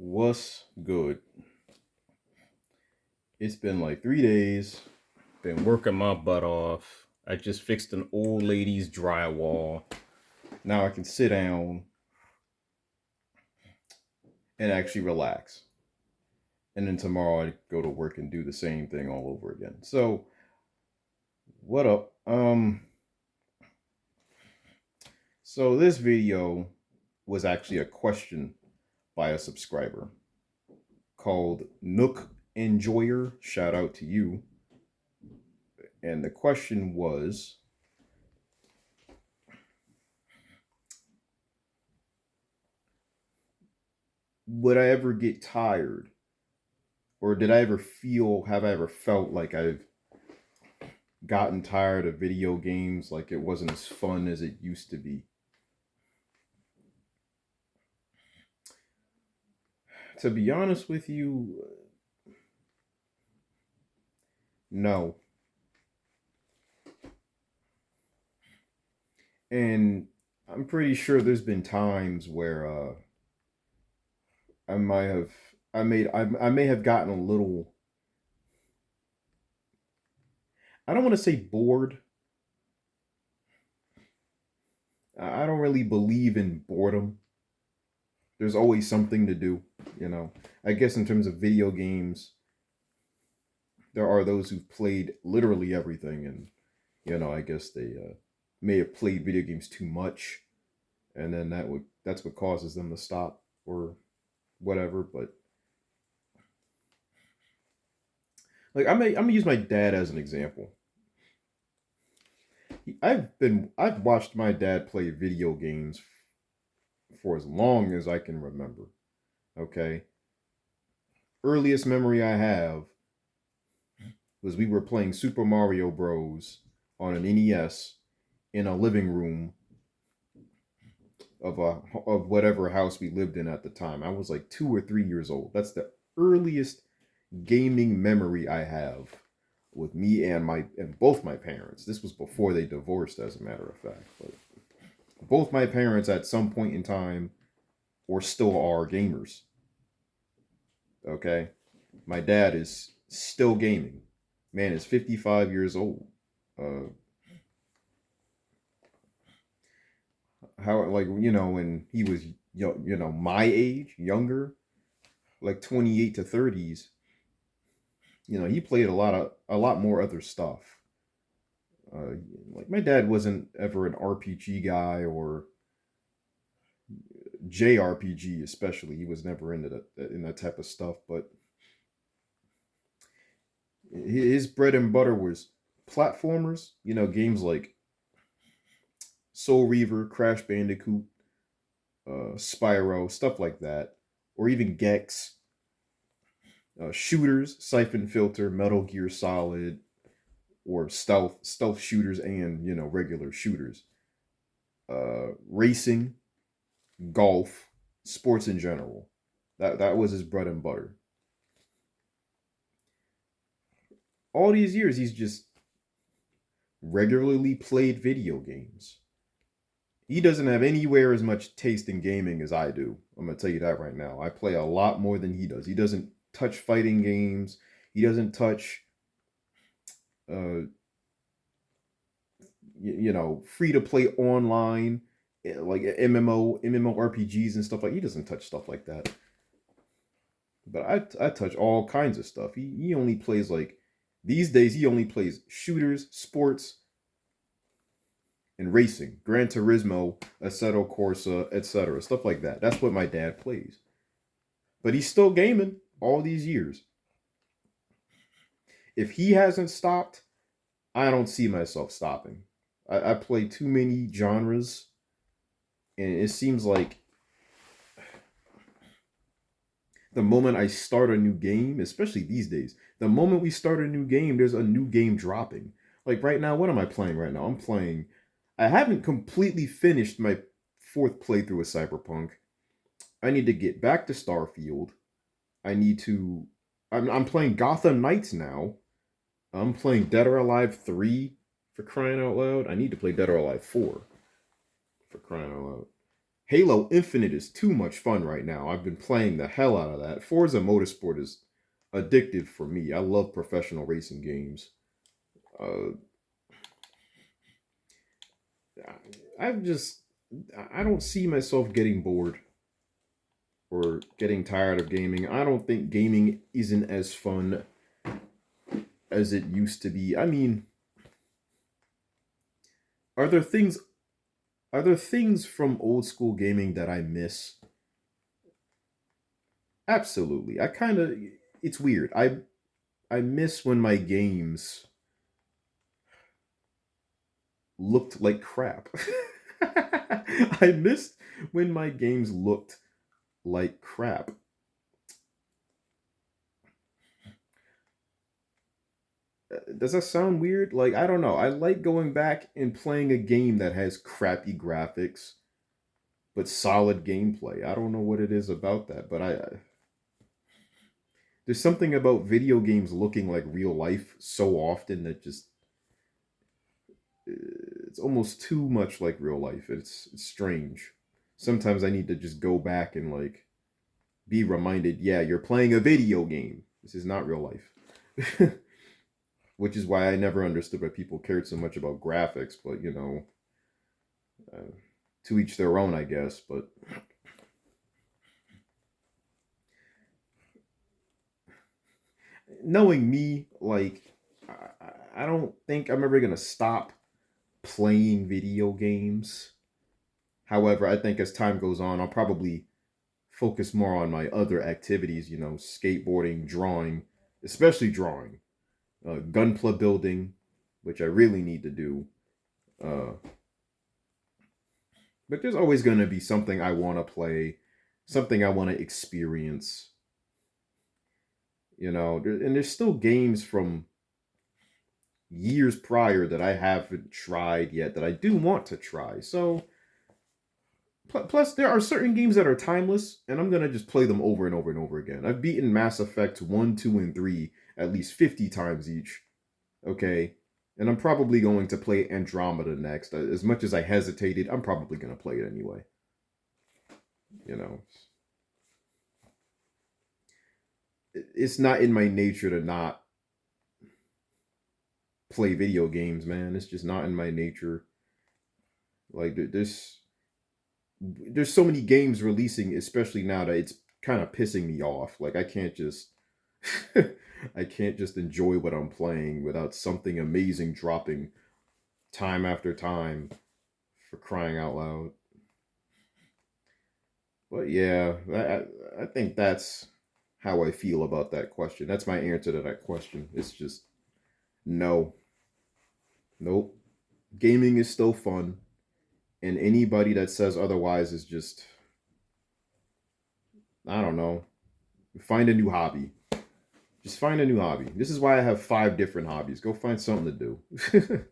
What's good? It's been like 3 days. Been working my butt off. I just fixed an old lady's drywall. Now I can sit down and actually relax. And then tomorrow I go to work and do the same thing all over again. So, what up? So this video was actually a question by a subscriber called Nook Enjoyer. Shout out to you. And the question was, would I ever get tired? Or have I ever felt like I've gotten tired of video games, like it wasn't as fun as it used to be? To be honest with you, no. And I'm pretty sure there's been times where I might have I may have gotten a little, I don't want to say bored. I don't really believe in boredom. There's always something to do, you know. I guess in terms of video games, there are those who've played literally everything, and I guess they may have played video games too much, and then that's what causes them to stop or whatever. But like I'm gonna use my dad as an example. I've watched my dad play video games for as long as I can remember. Okay, earliest memory I have was we were playing Super Mario Bros. On an NES in a living room of whatever house we lived in at the time. I was like 2 or 3 years old. That's the earliest gaming memory I have with me and both my parents. This was before they divorced, as a matter of fact. But both my parents at some point in time or still are gamers. Okay, my dad is still gaming. Man is 55 years old. Uh, how, like, when he was my age, younger, like 28 to 30s, he played a lot more other stuff. uh like, my dad wasn't ever an RPG guy or JRPG, especially. He was never into that type of stuff. But his bread and butter was platformers, games like Soul Reaver, Crash Bandicoot, Spyro, stuff like that, or even Gex. Shooters, Siphon Filter, Metal Gear Solid, or stealth shooters, and regular shooters. Racing, golf, sports in general. That was his bread and butter. All these years, he's just regularly played video games. He doesn't have anywhere as much taste in gaming as I do. I'm gonna tell you that right now. I play a lot more than he does. He doesn't touch fighting games. He doesn't touch, uh, free to play online, like MMORPGs and stuff like. He doesn't touch stuff like that. But I touch all kinds of stuff. He only plays, like, these days he only plays shooters, sports, and racing, Gran Turismo, Assetto Corsa, etc. Stuff like that. That's what my dad plays. But he's still gaming all these years. If he hasn't stopped, I don't see myself stopping. I play too many genres, and it seems like the moment I start a new game, especially these days, the moment we start a new game, there's a new game dropping. Like right now, what am I playing right now? I haven't completely finished my fourth playthrough of Cyberpunk. I need to get back to Starfield. I need to. I'm playing Gotham Knights now. I'm playing Dead or Alive 3, for crying out loud. I need to play Dead or Alive 4, for crying out loud. Halo Infinite is too much fun right now. I've been playing the hell out of that. Forza Motorsport is addictive for me. I love professional racing games. Uh, I've just I don't see myself getting bored or getting tired of gaming. I don't think gaming isn't as fun as it used to be. I mean, are there things are there things from old school gaming that I miss? Absolutely. I kind of it's weird. I miss when my games looked like crap. I missed when my games looked like crap. Does that sound weird? Like, I don't know. I like going back and playing a game that has crappy graphics but solid gameplay. I don't know what it is about that, but there's something about video games looking like real life so often that just it's almost too much like real life. It's strange. Sometimes I need to just go back and like be reminded, yeah, you're playing a video game. This is not real life. Which is why I never understood why people cared so much about graphics, but uh, to each their own, I guess. But knowing me, like, I don't think I'm ever gonna stop playing video games. However, I think as time goes on, I'll probably focus more on my other activities, skateboarding, drawing, especially drawing, gunpla building, which I really need to do. Uh, but there's always going to be something I want to play, something I want to experience, and there's still games from years prior that I haven't tried yet that I do want to try. So, plus, there are certain games that are timeless, and I'm going to just play them over and over and over again. I've beaten Mass Effect 1, 2, and 3 at least 50 times each. Okay. And I'm probably going to play Andromeda next. As much as I hesitated, I'm probably going to play it anyway. You know, it's not in my nature to not play video games, man. It's just not in my nature. Like there's so many games releasing, especially now that it's kind of pissing me off. Like I can't just I can't just enjoy what I'm playing without something amazing dropping time after time for crying out loud. But yeah, I think that's how I feel about that question. That's my answer to that question. It's just no, nope. Gaming is still fun, and anybody that says otherwise is just I don't know. Find a new hobby. Just find a new hobby. This is why I have 5 different hobbies. Go find something to do.